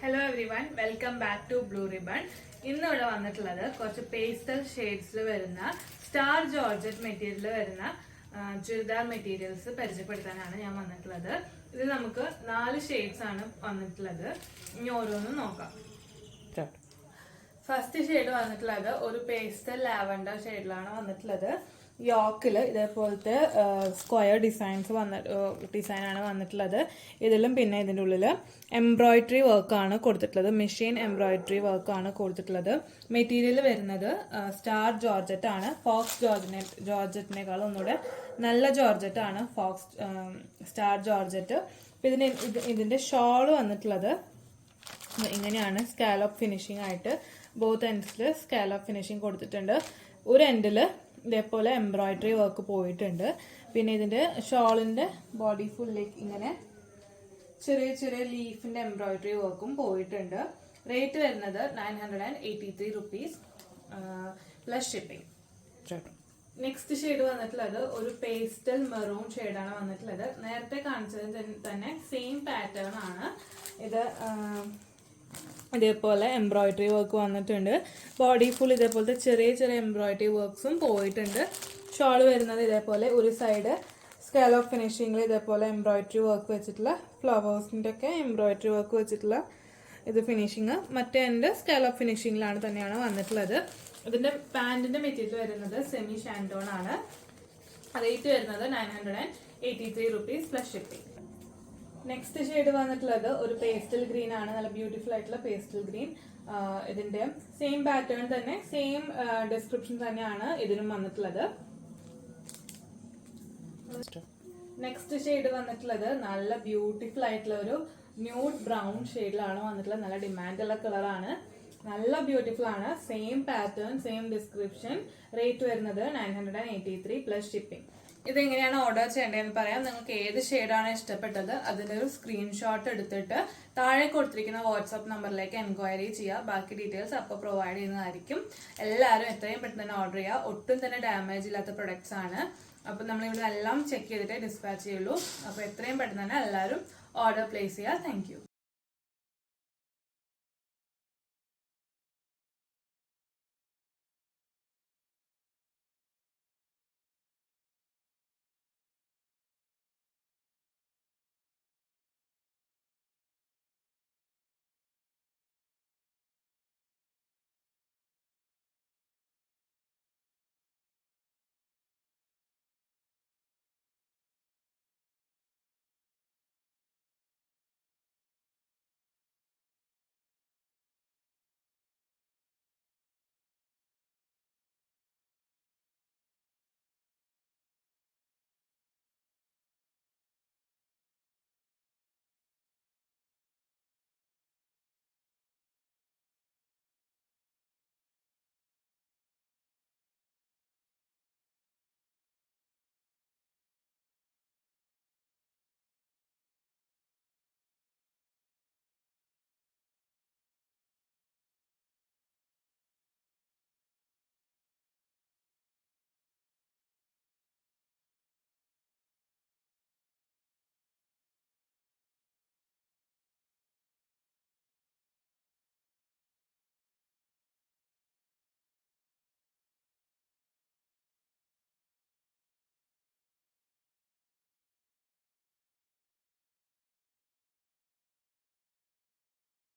Hello everyone, welcome back to Blue Ribbon. ഇന്ന് ഇവിടെ വന്നിട്ടുള്ളത് കുറച്ച് പേസ്റ്റൽ ഷെയ്ഡ്സിൽ വരുന്ന സ്റ്റാർ ജോർജറ്റ് മെറ്റീരിയൽ വരുന്ന ചുരിദാർ മെറ്റീരിയൽസ് പരിചയപ്പെടുത്താനാണ് ഞാൻ വന്നിട്ടുള്ളത്. ഇത് നമുക്ക് 4 ഷെയ്ഡ്സ് ആണ് വന്നിട്ടുള്ളത്. ഇനി ഓരോന്നും നോക്കാം. ഫസ്റ്റ് ഷെയ്ഡ് വന്നിട്ടുള്ളത് ഒരു പേസ്റ്റൽ ലാവൻഡർ ഷെയ്ഡിലാണ് വന്നിട്ടുള്ളത്. യോക്കില് ഇതേപോലത്തെ സ്ക്വയർ ഡിസൈനാണ് വന്നിട്ടുള്ളത്. ഇതിലും പിന്നെ ഇതിൻ്റെ ഉള്ളിൽ എംബ്രോയിഡറി വർക്കാണ് കൊടുത്തിട്ടുള്ളത്. മെഷീൻ എംബ്രോയിഡറി വർക്കാണ് കൊടുത്തിട്ടുള്ളത്. മെറ്റീരിയൽ വരുന്നത് സ്റ്റാർ ജോർജറ്റ് ആണ്. ഫോക്സ് ജോർജറ്റിനേക്കാൾ ഒന്നുകൂടെ നല്ല ജോർജറ്റ് ആണ് സ്റ്റാർ ജോർജറ്റ്. ഇതിന്റെ ഷോള് വന്നിട്ടുള്ളത് ഇങ്ങനെയാണ്. സ്കാലപ്പ് ഫിനിഷിംഗ് ആയിട്ട് ബോത്ത് എൻഡ്സിൽ സ്കാലപ്പ് ഫിനിഷിംഗ് കൊടുത്തിട്ടുണ്ട്. ഒരു എൻഡില് ഇതേപോലെ എംബ്രോയിഡറി വർക്ക് പോയിട്ടുണ്ട്. പിന്നെ ഇതിന്റെ ഷോളിന്റെ ബോഡി ഫുള്ളിലേക്ക് ഇങ്ങനെ ചെറിയ ചെറിയ ലീഫിന്റെ എംബ്രോയിഡറി വർക്കും പോയിട്ടുണ്ട്. റേറ്റ് വരുന്നത് 983 rupees plus shipping. Next shade വന്നിട്ടുള്ളത് ഒരു പേസ്റ്റൽ മെറൂൺ ഷെയ്ഡാണ് വന്നിട്ടുള്ളത്. നേരത്തെ കാണിച്ചത് തന്നെ സെയിം പാറ്റേൺ ആണ്. ഇത് ഇതേപോലെ എംബ്രോയിഡറി വർക്ക് വന്നിട്ടുണ്ട്. ബോഡി ഫുൾ ഇതേപോലത്തെ ചെറിയ ചെറിയ എംബ്രോയിഡറി വർക്ക്സും പോയിട്ടുണ്ട്. ഷോൾ വരുന്നത് ഇതേപോലെ ഒരു സൈഡ് സ്കാലപ്പ് ഫിനിഷിംഗിൽ ഇതേപോലെ എംബ്രോയിഡറി വർക്ക് വെച്ചിട്ടുള്ള ഫ്ലവേഴ്സിൻ്റെ ഒക്കെ എംബ്രോയിഡറി വർക്ക് വെച്ചിട്ടുള്ള ഇത് ഫിനിഷിങ്. മറ്റേ എൻ്റെ സ്കാലപ്പ് ഫിനിഷിംഗിലാണ് തന്നെയാണ് വന്നിട്ടുള്ളത്. ഇതിന്റെ പാന്റിന്റെ മെറ്റീരിയൽ വരുന്നത് സെമി ഷാൻഡോൺ ആണ്. റേറ്റ് വരുന്നത് 983 rupees plus shipping. Next shade വന്നിട്ടുള്ളത് ഒരു പേസ്റ്റൽ ഗ്രീൻ ആണ്. നല്ല ബ്യൂട്ടിഫുൾ ആയിട്ടുള്ള പേസ്റ്റൽ ഗ്രീൻ. ഇതിന്റെ സെയിം പാറ്റേൺ തന്നെ, സെയിം ഡിസ്ക്രിപ്ഷൻ തന്നെയാണ് ഇതിനും വന്നിട്ടുള്ളത്. നെക്സ്റ്റ് ഷെയ്ഡ് വന്നിട്ടുള്ളത് നല്ല ബ്യൂട്ടിഫുൾ ആയിട്ടുള്ള ഒരു ന്യൂഡ് ബ്രൗൺ ഷെയ്ഡിലാണ് വന്നിട്ടുള്ളത്. നല്ല ഡിമാൻഡുള്ള കളറാണ്. നല്ല ബ്യൂട്ടിഫുൾ ആണ്. Same pattern, same description. Rate വരുന്നത് 983 പ്ലസ് ഷിപ്പിംഗ്. ഇതെങ്ങനെയാണ് ഓർഡർ ചെയ്യേണ്ടതെന്ന് പറയാം. നിങ്ങൾക്ക് ഏത് ഷെയ്ഡാണ് ഇഷ്ടപ്പെട്ടത് അതിന്റെ ഒരു സ്ക്രീൻഷോട്ട് എടുത്തിട്ട് താഴെ കൊടുത്തിരിക്കുന്ന വാട്സ്ആപ്പ് നമ്പറിലേക്ക് എൻക്വയറി ചെയ്യുക. ബാക്കി ഡീറ്റെയിൽസ് അപ്പോൾ പ്രൊവൈഡ് ചെയ്യുന്നതായിരിക്കും. എല്ലാവരും എത്രയും പെട്ടെന്ന് തന്നെ ഓർഡർ ചെയ്യുക. ഒട്ടും തന്നെ ഡാമേജ് ഇല്ലാത്ത പ്രൊഡക്ട്സ് ആണ്. അപ്പം നമ്മളിവിടെ എല്ലാം ചെക്ക് ചെയ്തിട്ടേ ഡിസ്പാച്ച് ചെയ്യുള്ളൂ. അപ്പോൾ എത്രയും പെട്ടെന്ന് തന്നെ എല്ലാവരും ഓർഡർ പ്ലേസ് ചെയ്യുക. Thank you.